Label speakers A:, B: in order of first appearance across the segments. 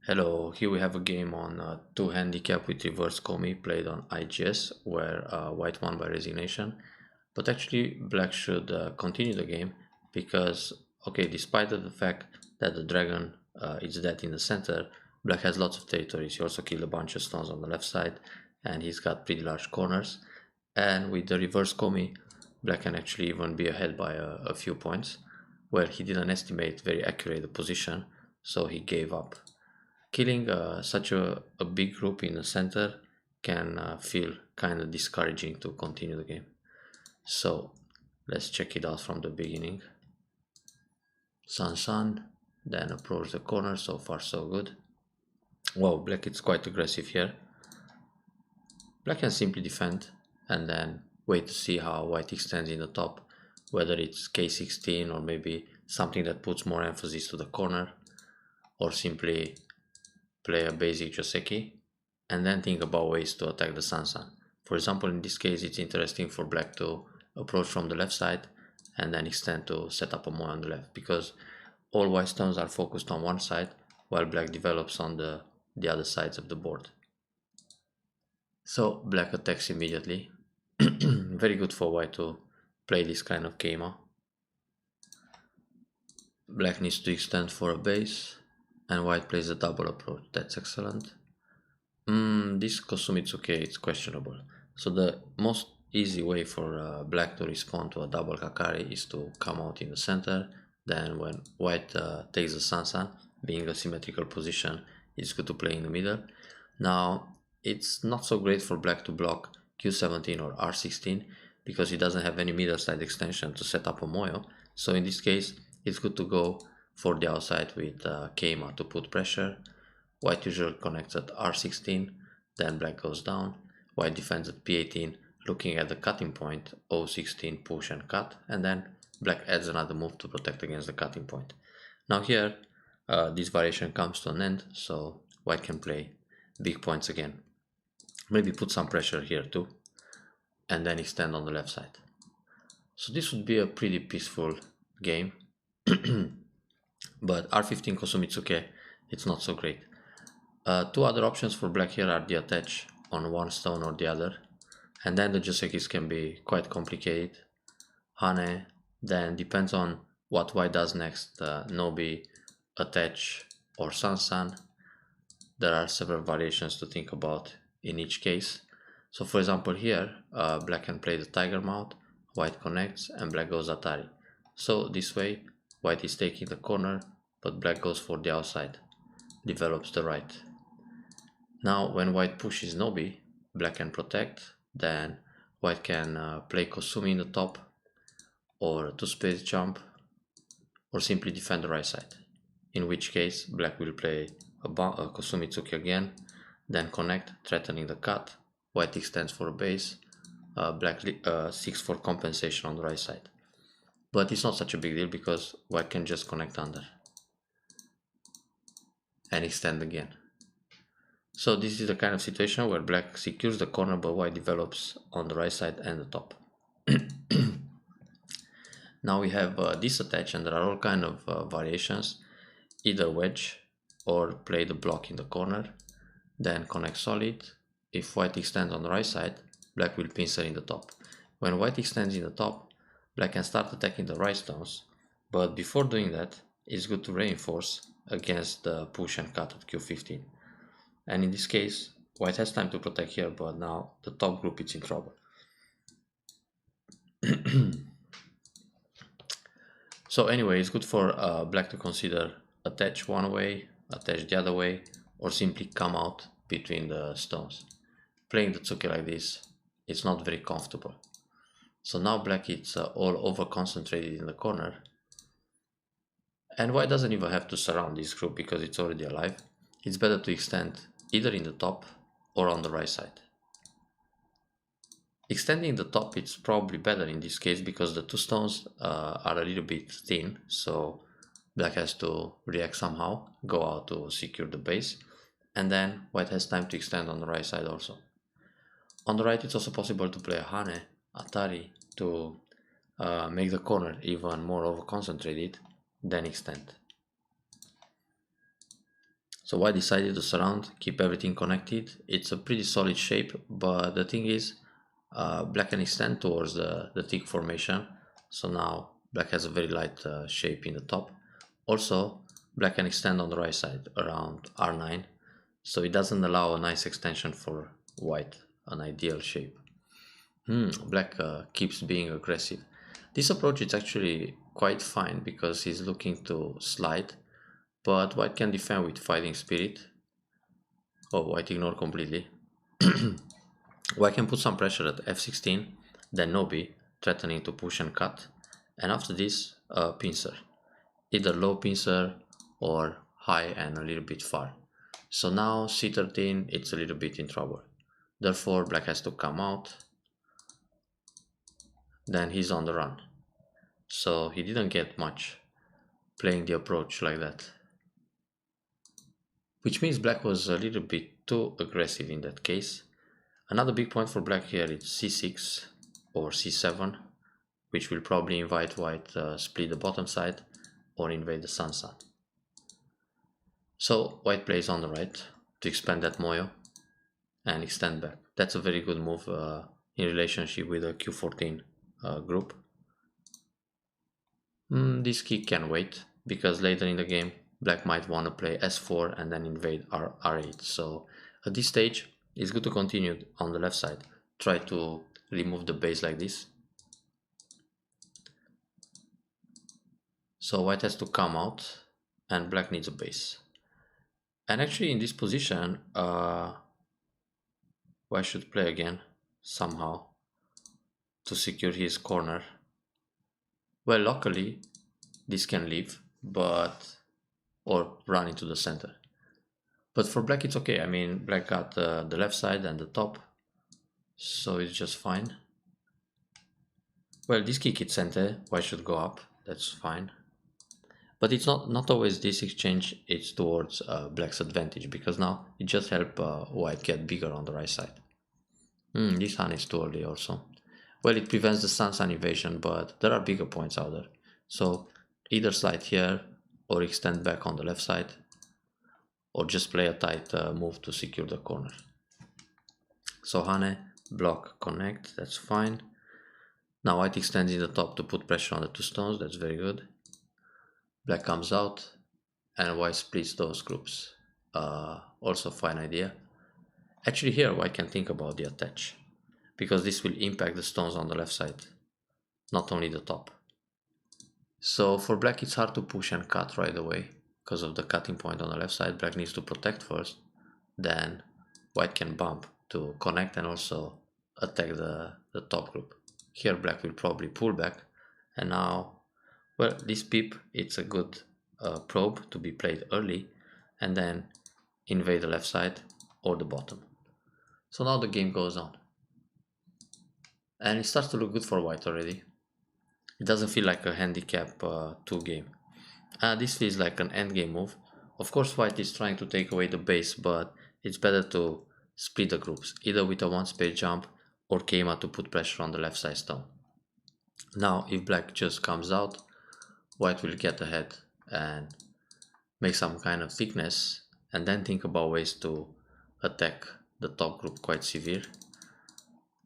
A: Hello, here we have a game on 2 handicap with reverse commie played on IGS where white won by resignation. But actually black should continue the game because, okay, despite of the fact that the dragon is dead in the center, black has lots of territories. He also killed a bunch of stones on the left side and he's got pretty large corners. And with the reverse commie, black can actually even be ahead by a few points where he didn't estimate very accurately the position, so he gave up. Killing such a big group in the center can feel kind of discouraging to continue the game. So let's check it out from the beginning. Sun, then approach the corner. So far so good. Wow, black is quite aggressive here. Black can simply defend and then wait to see how white extends in the top, whether it's k16 or maybe something that puts more emphasis to the corner, or simply play a basic Joseki and then think about ways to attack the Sansan. For example, in this case it's interesting for black to approach from the left side and then extend to set up a Moy on the left, because all white stones are focused on one side while black develops on the other sides of the board. So black attacks immediately. Very good for white to play this kind of keima. Black needs to extend for a base and white plays a double approach. That's excellent. This Kosumitsuke is questionable. So the most easy way for black to respond to a double Kakari is to come out in the center. Then when white takes the Sansan, being a symmetrical position, it's good to play in the middle. Now it's not so great for black to block Q17 or R16 because he doesn't have any middle side extension to set up a Moyo. So in this case, it's good to go for the outside with Keima to put pressure. White usually connects at R16, then black goes down. White defends at P18, looking at the cutting point, O16 push and cut, and then black adds another move to protect against the cutting point. Now here, this variation comes to an end, so white can play big points again. Maybe put some pressure here too, and then extend on the left side. So this would be a pretty peaceful game, but R15 Kosumitsuke, it's not so great. Two other options for black here are the attach on one stone or the other, and then the Josekis can be quite complicated. Hane, then depends on what white does next, Nobi, attach or Sansan. There are several variations to think about in each case. So for example here, black can play the tiger mount, white connects and black goes Atari. So this way white is taking the corner but black goes for the outside, develops the right. Now when white pushes Nobi, black can protect, then white can play Kosumi in the top or two space jump or simply defend the right side, in which case black will play a Kosumitsuki again, then connect, threatening the cut. White extends for a base, black seeks for compensation on the right side. But it's not such a big deal because white can just connect under and extend again. So this is the kind of situation where black secures the corner but white develops on the right side and the top. Now we have this attach, and there are all kind of variations. Either wedge or play the block in the corner, then connect solid. If white extends on the right side, black will pincer in the top. When white extends in the top, black can start attacking the right stones, but before doing that, it's good to reinforce against the push and cut at Q15. And in this case, white has time to protect here, but now the top group is in trouble. So anyway, it's good for black to consider attach one way, attach the other way, or simply come out between the stones. Playing the Tsuki like this, it's not very comfortable. So now black is all over concentrated in the corner, and white doesn't even have to surround this group because it's already alive. It's better to extend either in the top or on the right side. Extending the top, it's probably better in this case because the two stones are a little bit thin, so black has to react somehow, go out to secure the base, and then white has time to extend on the right side also. On the right, it's also possible to play a Hane, Atari, to make the corner even more over concentrated, then extend. So white decided to surround, keep everything connected. It's a pretty solid shape, but the thing is, black can extend towards the thick formation. So now black has a very light shape in the top. Also, black can extend on the right side around R9. So it doesn't allow a nice extension for white, an ideal shape. Black keeps being aggressive. This approach is actually quite fine because he's looking to slide, but white can defend with fighting spirit. Oh, white ignore completely. White can put some pressure at f16, then no b, threatening to push and cut, and after this, a pincer. Either low pincer or high and a little bit far. So now c13, it's a little bit in trouble. Therefore, black has to come out. Then he's on the run. So he didn't get much playing the approach like that. Which means black was a little bit too aggressive in that case. Another big point for black here is c6 or c7, which will probably invite white split the bottom side or invade the sun. So white plays on the right to expand that moyo and extend back. That's a very good move in relationship with the q14 group. This key can wait because later in the game black might want to play s4 and then invade r8. So at this stage it's good to continue on the left side. Try to remove the base like this. So white has to come out and black needs a base. And actually in this position white should play again somehow to secure his corner. Well, luckily this can leave, but or run into the center. But for black it's okay. I mean, black got the left side and the top, so it's just fine. Well, this kick it's center, white should go up, that's fine. But it's not always this exchange, it's towards black's advantage, because now it just help white get bigger on the right side. This hand is too early also. Well, it prevents the sun invasion, but there are bigger points out there. So either slide here or extend back on the left side, or just play a tight move to secure the corner. So Hane, block, connect, that's fine. Now white extends in the top to put pressure on the two stones, that's very good. Black comes out and white splits those groups. Also fine idea. Actually here white can think about the attach, because this will impact the stones on the left side, not only the top. So for black it's hard to push and cut right away because of the cutting point on the left side. Black needs to protect first, then white can bump to connect and also attack the top group. Here black will probably pull back, and now, well, this peep, it's a good probe to be played early and then invade the left side or the bottom. So now the game goes on and it starts to look good for white already. It doesn't feel like a handicap 2 game. This feels like an endgame move. Of course white is trying to take away the base, but it's better to split the groups, either with a one space jump or Keima to put pressure on the left side stone. Now if black just comes out, white will get ahead and make some kind of thickness and then think about ways to attack the top group quite severe.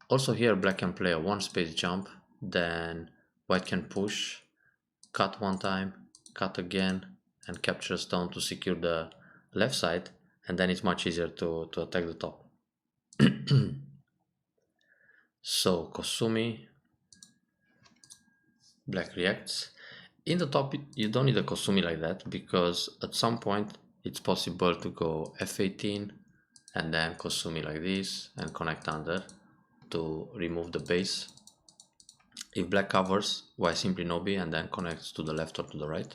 A: Also here black can play a one space jump, then white can push, cut one time, cut again, and capture a stone to secure the left side, and then it's much easier to attack the top. So Kosumi, black reacts. In the top you don't need a Kosumi like that, because at some point it's possible to go f18 and then Kosumi like this and connect under to remove the base. If black covers, white simply no B and then connects to the left or to the right.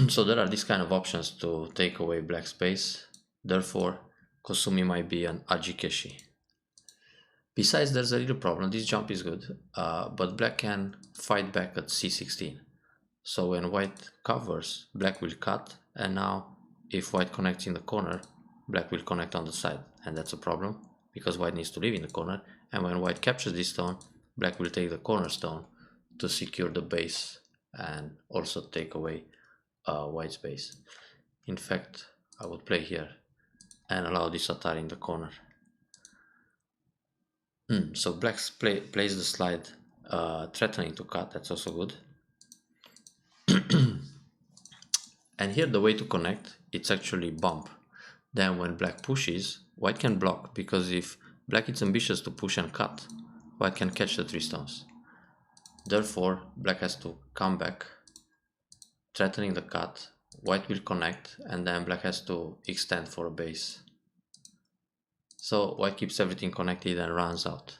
A: So there are these kind of options to take away black space. Therefore Kosumi might be an Ajikeshi. Besides, there's a little problem. This jump is good, but black can fight back at c16. So when white covers, black will cut, and now if white connects in the corner, black will connect on the side, and that's a problem because white needs to live in the corner. And when white captures this stone, black will take the cornerstone to secure the base and also take away white space. In fact, I would play here and allow this Atari in the corner. So black plays the slide, threatening to cut. That's also good. And here the way to connect, it's actually bump. Then when black pushes, white can block, because if black is ambitious to push and cut, white can catch the 3 stones. Therefore, black has to come back, threatening the cut. White will connect, and then black has to extend for a base. So white keeps everything connected and runs out.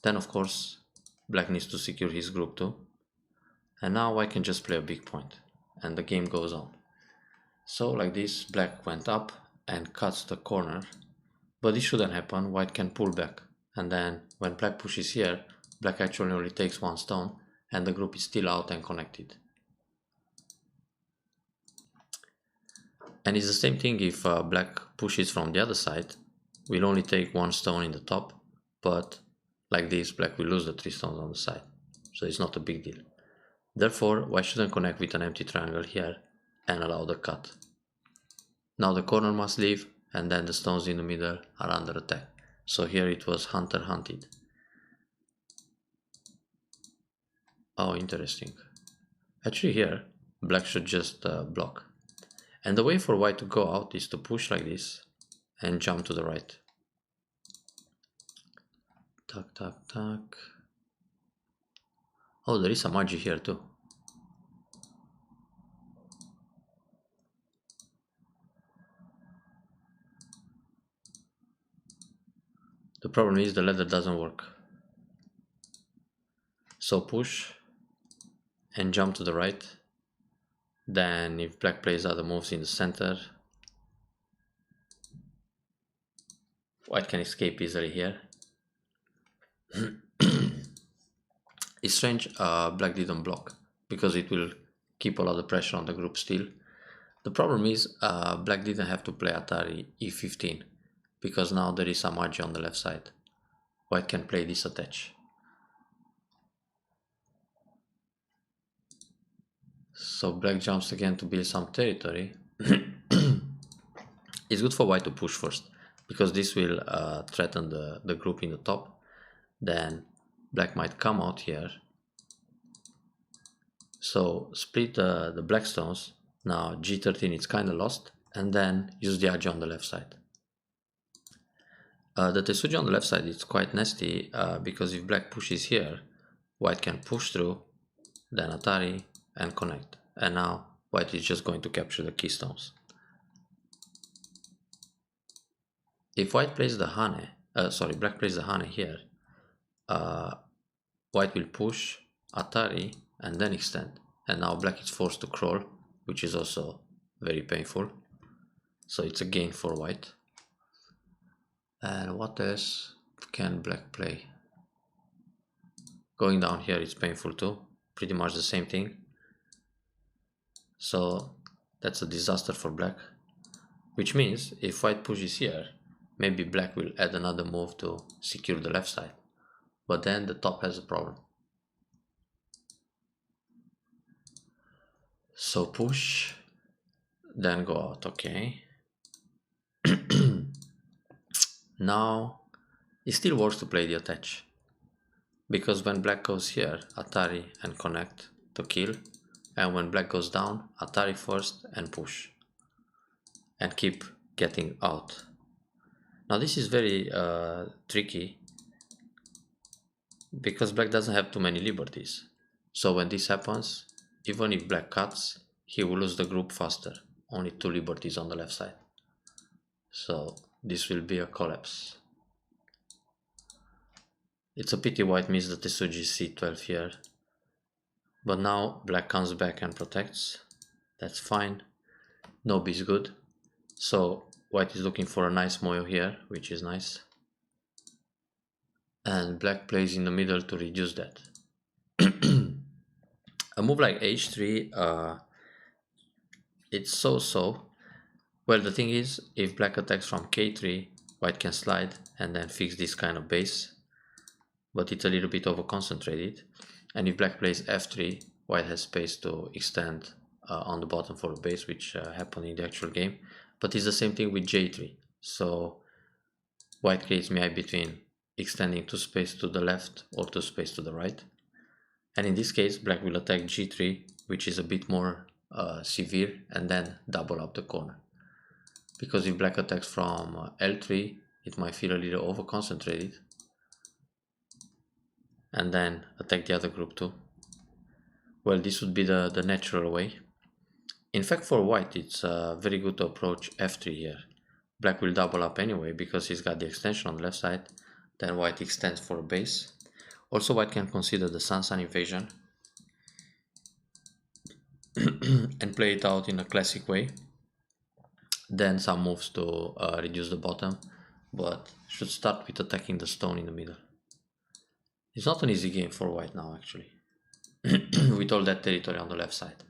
A: Then of course, black needs to secure his group too. And now white can just play a big point, and the game goes on. So like this, black went up and cuts the corner, but this shouldn't happen. White can pull back, and then when black pushes here, black actually only takes 1 stone, and the group is still out and connected. And it's the same thing if black pushes from the other side. We'll only take 1 stone in the top, but like this, black will lose the 3 stones on the side, so it's not a big deal. Therefore, white shouldn't connect with an empty triangle here and allow the cut. Now the corner must leave, and then the stones in the middle are under attack. So here it was hunter hunted. Oh, interesting. Actually here, black should just block. And the way for white to go out is to push like this and jump to the right. Tuck, tuck, tuck. Oh, there is a magi here too. The problem is the ladder doesn't work. So push and jump to the right. Then if black plays other moves in the center, white can escape easily here. It's strange black didn't block, because it will keep a lot of pressure on the group still. The problem is black didn't have to play Atari e15, because now there is a magi on the left side. White can play this attach. So black jumps again to build some territory. It's good for white to push first, because this will threaten the group in the top. Then black might come out here. So split the black stones. Now G13 is kind of lost, and then use the Agi on the left side. The Tesuji on the left side is quite nasty, because if black pushes here, white can push through, then Atari and connect. And now white is just going to capture the keystones. If white plays the hane, black plays the hane here, white will push Atari and then extend. And now black is forced to crawl, which is also very painful. So it's a gain for white. And what else can black play? Going down here is painful too, pretty much the same thing. So that's a disaster for black, which means if white pushes here, maybe black will add another move to secure the left side, but then the top has a problem. So push, then go out, okay. Now it still works to play the attach, because when black goes here, Atari and connect to kill, and when black goes down, Atari first and push, and keep getting out. Now this is very tricky, because black doesn't have too many liberties. So when this happens, even if black cuts, he will lose the group faster. Only 2 liberties on the left side. So this will be a collapse. It's a pity white missed the Tesuji C12 here. But now black comes back and protects. That's fine. No B is good. So white is looking for a nice moyo here, which is nice. And black plays in the middle to reduce that. A move like H3, it's so-so. Well, the thing is, if black attacks from K3, white can slide and then fix this kind of base, but it's a little bit over concentrated. And if black plays F3, white has space to extend on the bottom for a base, which happened in the actual game, but it's the same thing with J3. So white creates MI between extending 2 space to the left or 2 space to the right, and in this case black will attack G3, which is a bit more severe, and then double up the corner, because if black attacks from L3 it might feel a little over concentrated and then attack the other group too. Well, this would be the natural way. In fact, for white it's very good to approach F3 here. Black will double up anyway because he's got the extension on the left side. Then white extends for a base. Also white can consider the Sun invasion and play it out in a classic way. Then some moves to reduce the bottom, but should start with attacking the stone in the middle. It's not an easy game for white now actually, with all that territory on the left side.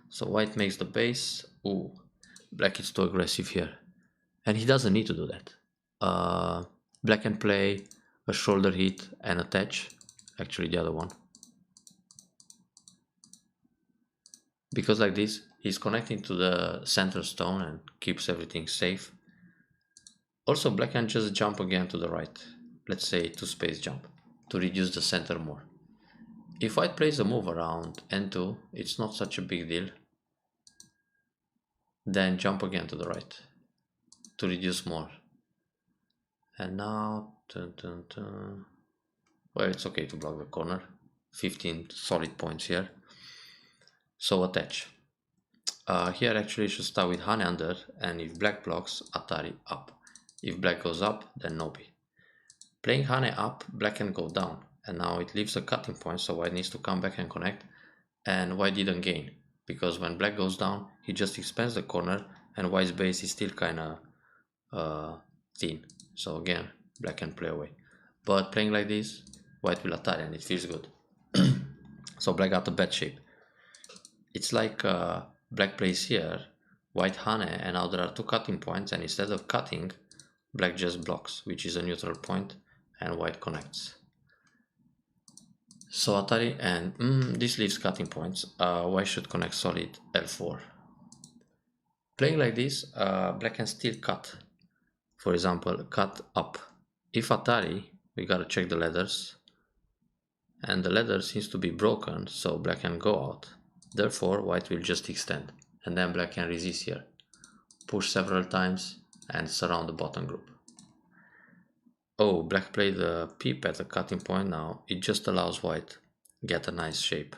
A: So white makes the base. Ooh, black is too aggressive here, and he doesn't need to do that. Black can play a shoulder hit and attach, actually the other one, because like this he's connecting to the center stone and keeps everything safe. Also black can just jump again to the right, let's say 2 space jump, to reduce the center more. If white plays a move around N2, it's not such a big deal. Then jump again to the right to reduce more. And now, well, it's okay to block the corner. 15 solid points here. So attach. Here actually should start with Hane under, and if black blocks, Atari up. If black goes up, then Nobi. Playing Hane up, black can go down, and now it leaves a cutting point, so white needs to come back and connect, and white didn't gain, because when black goes down, he just expands the corner, and white's base is still kinda thin. So again, black can play away. But playing like this, white will Atari, and it feels good. So black got a bad shape. It's like black plays here, white Hane, and now there are 2 cutting points, and instead of cutting, black just blocks, which is a neutral point, and white connects. So Atari, and this leaves cutting points. White should connect solid L4. Playing like this, black can still cut. For example, cut up. If Atari, we gotta check the ladders, and the ladder seems to be broken, so black can go out. Therefore, white will just extend, and then black can resist here, push several times, and surround the bottom group. Oh, black played a peep at the cutting point now. It just allows white get a nice shape.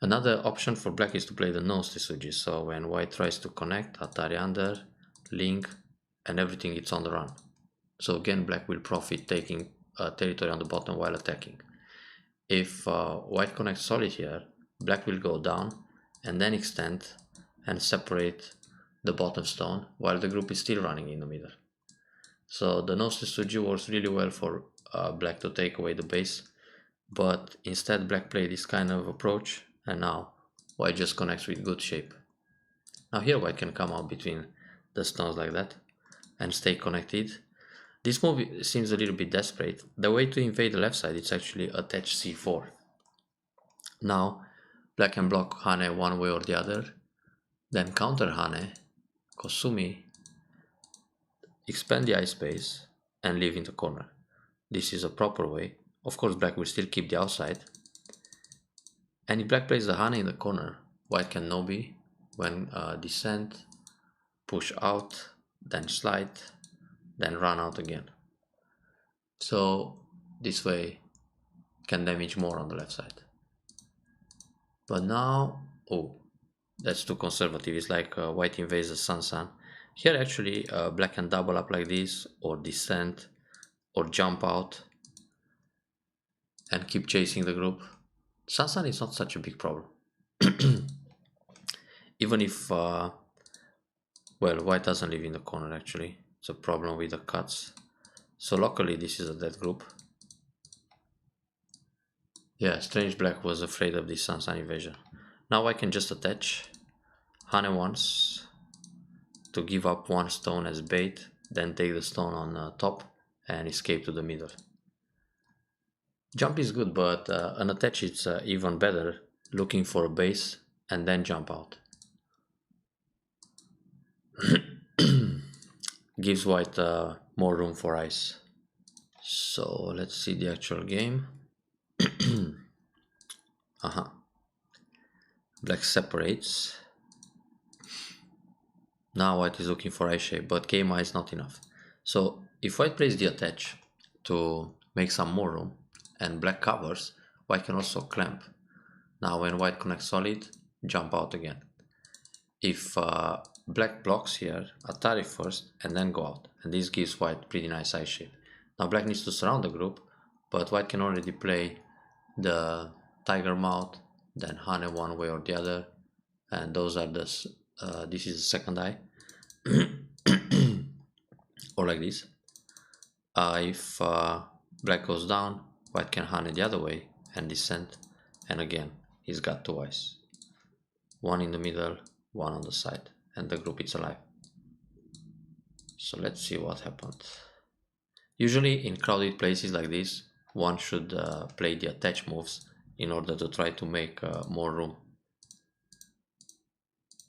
A: Another option for black is to play the nose Tsuji, so when white tries to connect, Atari under, link, and everything it's on the run. So again, black will profit taking territory on the bottom while attacking. If white connects solid here, black will go down and then extend and separate the bottom stone while the group is still running in the middle. So the nose Tsuji works really well for black to take away the base, but instead black played this kind of approach, and now white just connects with good shape. Now here white can come out between the stones like that and stay connected. This move seems a little bit desperate. The way to invade the left side is actually attach c4. Now black can block Hane one way or the other, then counter Hane, Kosumi, expand the eye space, and leave in the corner. This is a proper way. Of course black will still keep the outside, and if black plays the Hane in the corner, white can Nobi, when descend, push out, then slide, then run out again. So this way can damage more on the left side. But now, oh, that's too conservative. It's like white invades the Sun. Here actually black can double up like this, or descend, or jump out and keep chasing the group. Sun is not such a big problem. Even if, well, white doesn't live in the corner actually. It's a problem with the cuts. So locally this is a dead group. Yeah, strange black was afraid of this Sun invasion. Now I can just attach Hane once to give up one stone as bait, then take the stone on top and escape to the middle. Jump is good, but an attach is even better, looking for a base and then jump out. Gives white more room for ice. So let's see the actual game. Black separates. Now white is looking for ice shape, but KMI is not enough. So if white plays the attach to make some more room and black covers, white can also clamp. Now when white connects solid, jump out again. If black blocks here, Atari first and then go out, and this gives white pretty nice ice shape. Now black needs to surround the group, but white can already play the tiger mouth, then Hane one way or the other, and those are the this is the second eye. Or like this. If black goes down, white can Hane the other way and descend, and again he's got two eyes, one in the middle, one on the side, and the group is alive. So let's see what happened. Usually in crowded places like this, one should play the attach moves in order to try to make more room.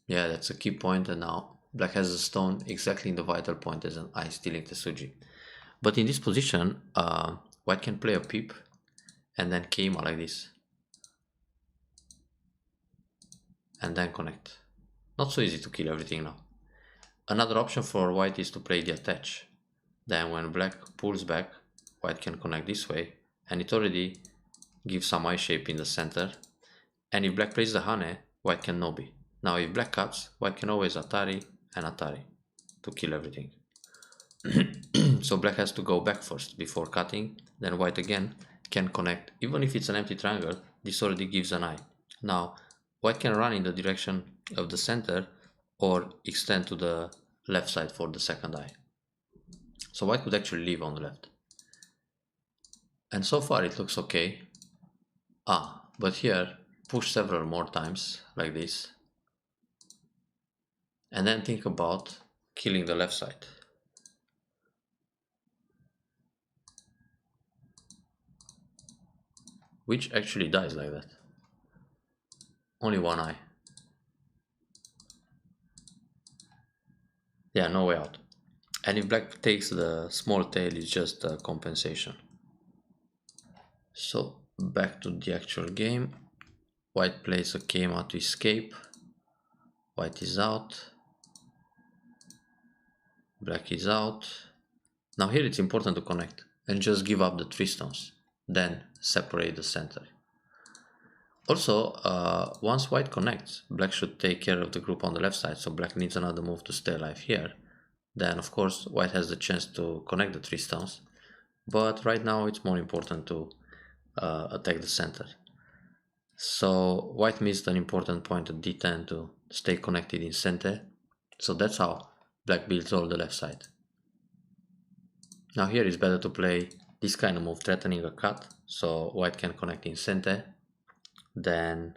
A: Yeah, that's a key point, and now black has a stone exactly in the vital point as an ice stealing Tesuji. But in this position, white can play a peep and then Keima like this. And then connect. Not so easy to kill everything now. Another option for white is to play the attach. Then when black pulls back, white can connect this way, and it already gives some eye shape in the center. And if black plays the Hane, white can Nobi. Now if black cuts, white can always Atari and Atari to kill everything. So black has to go back first before cutting, then white again can connect. Even if it's an empty triangle, this already gives an eye. Now white can run in the direction of the center or extend to the left side for the second eye. So white could actually leave on the left. And so far it looks okay. But here push several more times like this. And then think about killing the left side. Which actually dies like that. Only one eye. Yeah, no way out. And if black takes the small tail, it's just a compensation. So back to the actual game. White plays a Keima to escape. White is out. Black is out. Now here it's important to connect and just give up the 3 stones. Then separate the center. Also, once white connects, black should take care of the group on the left side, so black needs another move to stay alive here. Then of course white has the chance to connect the 3 stones, but right now it's more important to attack the center. So white missed an important point at d10 to stay connected in center, so that's how black builds all the left side. Now here it's better to play this kind of move, threatening a cut, so white can connect in center, then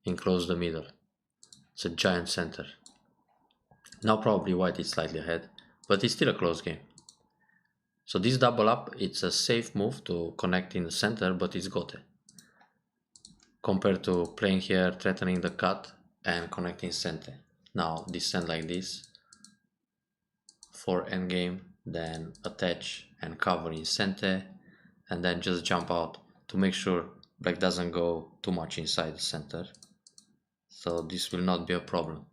A: enclose the middle. It's a giant center. Now probably white is slightly ahead, but it's still a close game. So this double up, it's a safe move to connect in the center, but it's gote. Compared to playing here, threatening the cut and connecting center. Now descend like this for endgame, then attach and cover in center, and then just jump out to make sure black doesn't go too much inside the center. So this will not be a problem.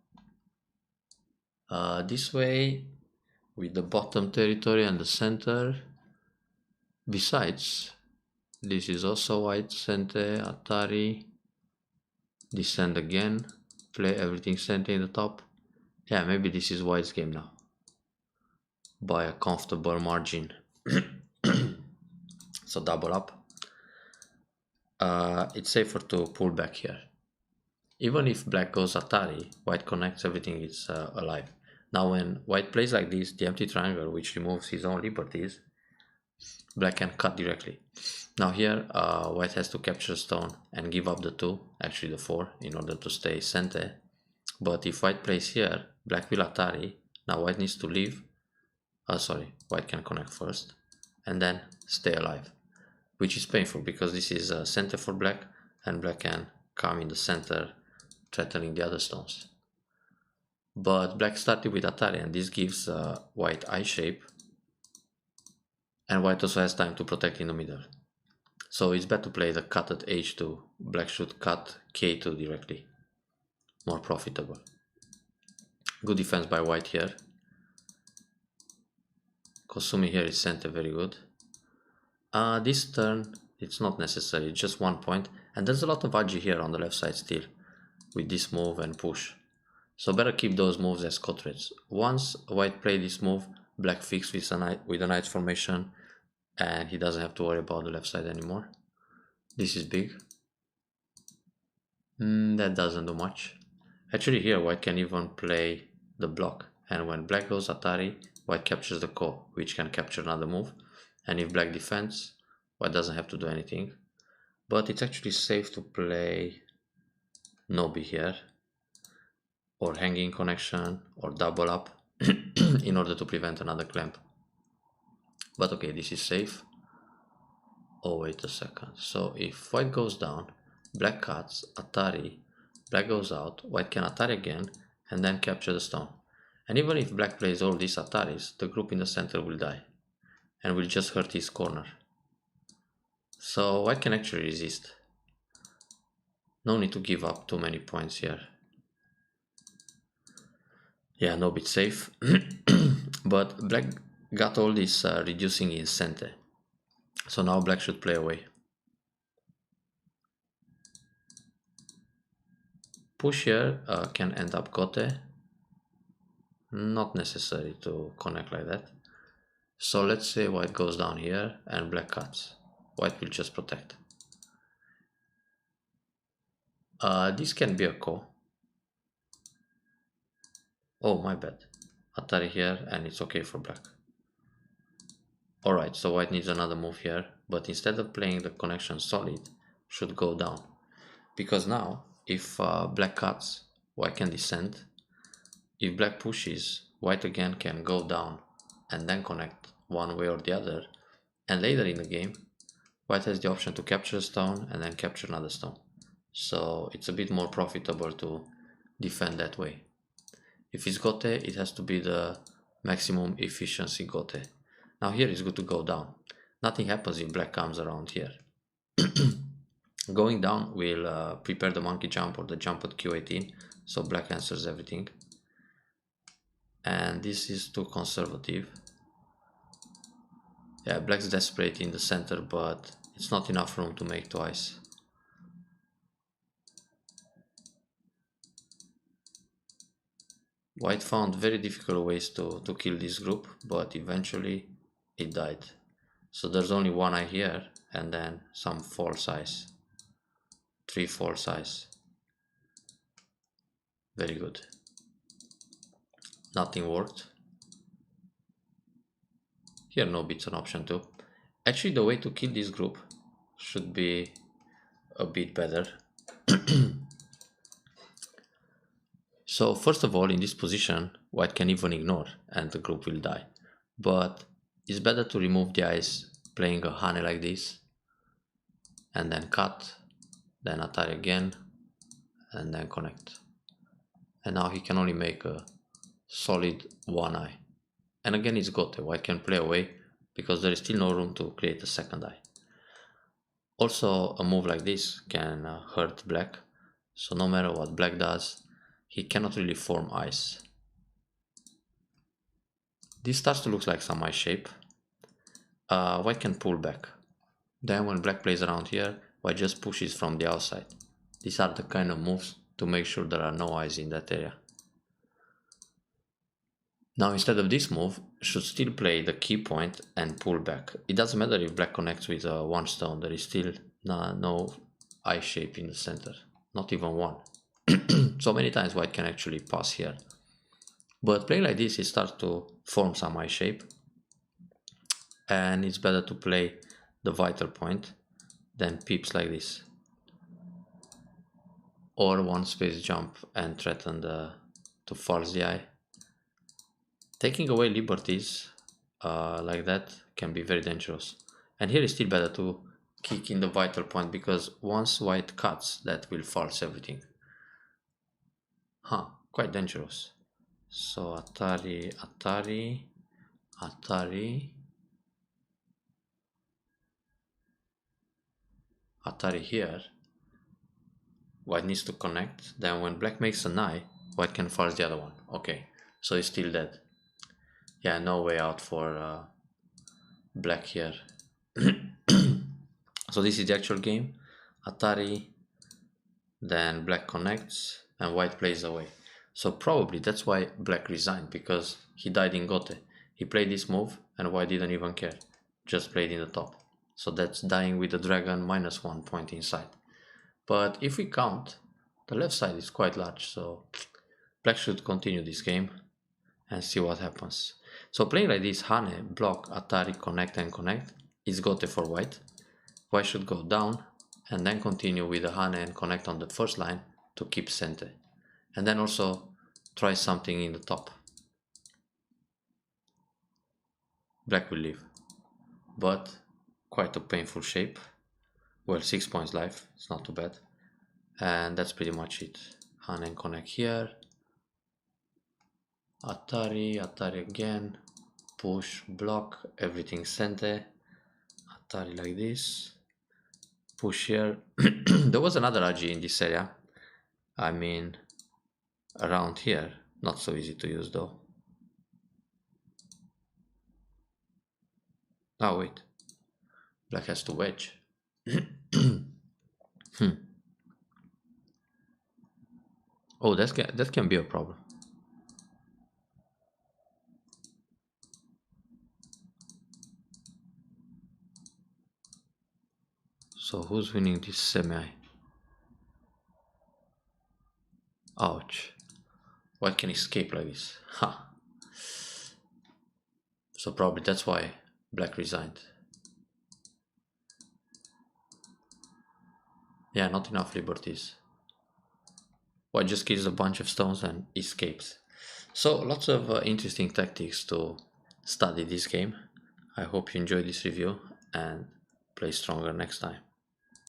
A: This way, with the bottom territory and the center. Besides, this is also white center, Atari, descend again, play everything center in the top. Yeah, maybe this is white's game now, by a comfortable margin. So double up. It's safer to pull back here. Even if black goes Atari, white connects, everything is alive. Now when white plays like this, the empty triangle, which removes his own liberties, black can cut directly. Now here white has to capture stone and give up the 2, actually the 4, in order to stay center. But if white plays here, black will Atari. Now white needs to leave. White can connect first and then stay alive, which is painful because this is center for black, and black can come in the center threatening the other stones. But black started with Atari, and this gives white I shape, and white also has time to protect in the middle. So it's better to play the cut at h2. Black should cut k2 directly. More profitable. Good defense by white here. Kosumi here is center, very good. This turn, it's not necessary, just 1 point. And there's a lot of Agi here on the left side still, with this move and push. So better keep those moves as cotrates. Once white play this move, black fix with a knight formation, and he doesn't have to worry about the left side anymore. This is big. That doesn't do much. Actually here white can even play the block, and when black goes Atari, white captures the ko, which can capture another move. And if black defends, white doesn't have to do anything. But it's actually safe to play Nobi here, or hanging connection, or double up in order to prevent another clamp. But okay, this is safe. Oh, wait a second. So if white goes down, black cuts, Atari, black goes out, white can Atari again, and then capture the stone. And even if black plays all these Ataris, the group in the center will die, and will just hurt his corner. So white can actually resist. No need to give up too many points here. Yeah, no bit safe. But black got all this reducing in center. So now black should play away. Push here can end up gote. Not necessary to connect like that. So let's say white goes down here and black cuts. White will just protect. This can be a ko. Oh, my bad. Atari here, and it's okay for black. Alright, so white needs another move here, but instead of playing the connection solid, should go down. Because now, if black cuts, white can descend. If black pushes, white again can go down and then connect one way or the other. And later in the game, white has the option to capture a stone and then capture another stone. So it's a bit more profitable to defend that way. If it's gote, it has to be the maximum efficiency gote. Now here it's good to go down. Nothing happens if black comes around here. Going down will prepare the monkey jump or the jump at q18, so black answers everything. And this is too conservative. Yeah, black's desperate in the center, but it's not enough room to make twice. White found very difficult ways to kill this group, but eventually it died. So there's only one eye here, and then some false eyes. 3 false eyes. Very good. Nothing worked. Here no bit's an option too. Actually the way to kill this group should be a bit better. So first of all, in this position, white can even ignore and the group will die. But it's better to remove the eyes playing a hane like this, and then cut, then Atari again, and then connect. And now he can only make a solid one eye. And again it's gote, white can play away because there is still no room to create a second eye. Also a move like this can hurt black, so no matter what black does, he cannot really form eyes. This starts to look like some eye shape. White can pull back. Then when black plays around here, white just pushes from the outside. These are the kind of moves to make sure there are no eyes in that area. Now instead of this move, should still play the key point and pull back. It doesn't matter if black connects with one stone, there is still no eye shape in the center, not even one. So many times white can actually pass here. But playing like this, it starts to form some eye shape. And it's better to play the vital point than pips like this. Or one space jump and threaten to false the eye. Taking away liberties like that can be very dangerous. And here it's still better to kick in the vital point, because once white cuts, that will false everything. Huh, quite dangerous. So Atari, Atari, Atari, Atari here. White needs to connect. Then when black makes an eye, white can force the other one. Okay, so he's still dead. Yeah, no way out for black here. So this is the actual game. Atari, then black connects and white plays away. So probably that's why black resigned, because he died in Gote. He played this move and white didn't even care, just played in the top. So that's dying with the dragon -1 point inside. But if we count, the left side is quite large, so black should continue this game and see what happens. So playing like this, Hane, block, Atari, connect and connect, is Gote for white. White should go down and then continue with the Hane and connect on the first line to keep Sente. And then also try something in the top. Black will leave, but quite a painful shape. Well, 6 points life, it's not too bad. And that's pretty much it. Hane and connect here. Atari, Atari again. Push, block, everything Sente. Atari like this. Push here. There was another RG in this area. I mean, around here. Not so easy to use though. Oh wait. Black has to wedge. Oh, that can be a problem. So who's winning this semi? Ouch. White can escape like this. Ha. So probably that's why black resigned. Yeah, not enough liberties. White just kills a bunch of stones and escapes. So lots of interesting tactics to study this game. I hope you enjoyed this review and play stronger next time.